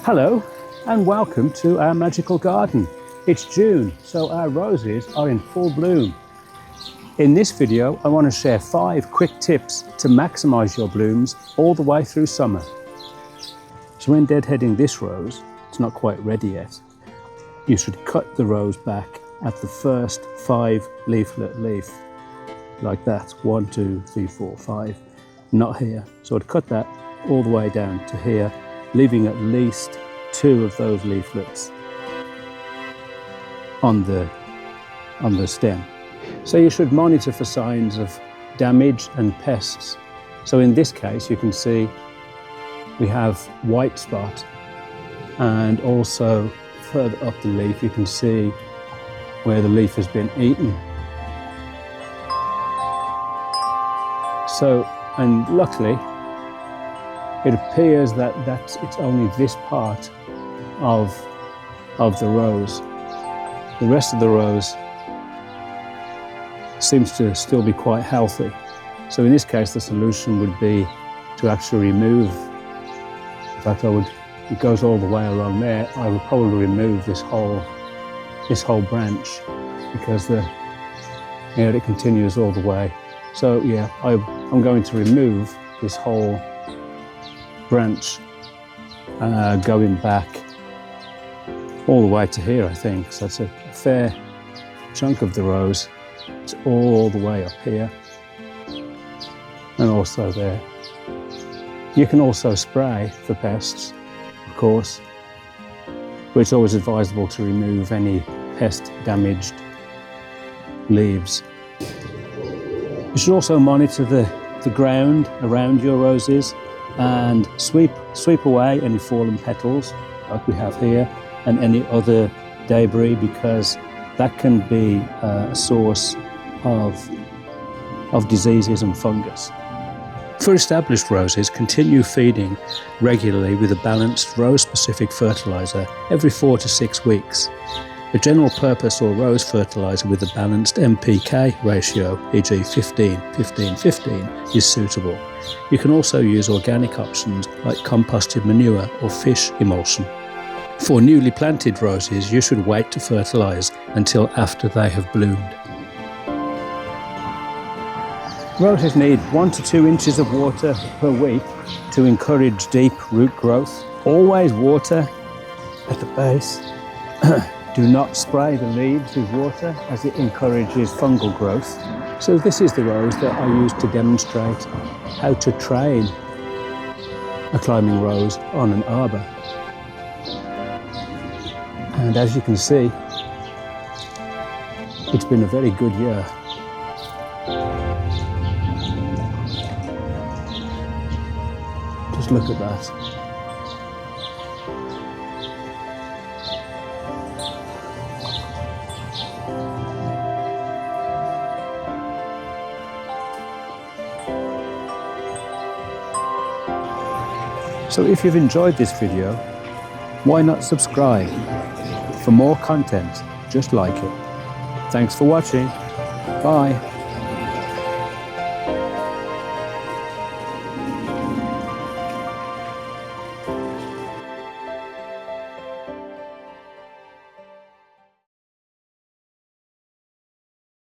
Hello and welcome to our magical garden. It's June, so our roses are in full bloom. In this video, I want to share 5 quick tips to maximize your blooms all the way through summer. So when deadheading this rose, it's not quite ready yet. You should cut the rose back at the first 5 leaflet leaf, like that. 1, 2, 3, 4, 5, not here. So I'd cut that all the way down to here, leaving at least 2 of those leaflets on the stem. So you should monitor for signs of damage and pests. So in this case, you can see we have white spot, and also further up the leaf you can see where the leaf has been eaten. So, and luckily it appears that it's only this part of the rose. The rest of the rose seems to still be quite healthy. So in this case, the solution would be to actually remove, in fact it goes all the way along there, I would probably remove this whole branch, because it continues all the way. So yeah, I'm going to remove this whole branch going back all the way to here, I think. So it's a fair chunk of the rose. It's all the way up here and also there. You can also spray for pests, of course, but it's always advisable to remove any pest damaged leaves. You should also monitor the ground around your roses and sweep away any fallen petals like we have here, and any other debris, because that can be a source of diseases and fungus. For established roses, continue feeding regularly with a balanced rose-specific fertilizer every 4 to 6 weeks. A general purpose or rose fertilizer with a balanced NPK ratio, e.g. 15-15-15, is suitable. You can also use organic options like composted manure or fish emulsion. For newly planted roses, you should wait to fertilize until after they have bloomed. Roses need 1 to 2 inches of water per week to encourage deep root growth. Always water at the base. Do not spray the leaves with water, as it encourages fungal growth. So this is the rose that I used to demonstrate how to train a climbing rose on an arbor. And as you can see, it's been a very good year. Just look at that. So if you've enjoyed this video, why not subscribe for more content just like it? Thanks for watching. Bye.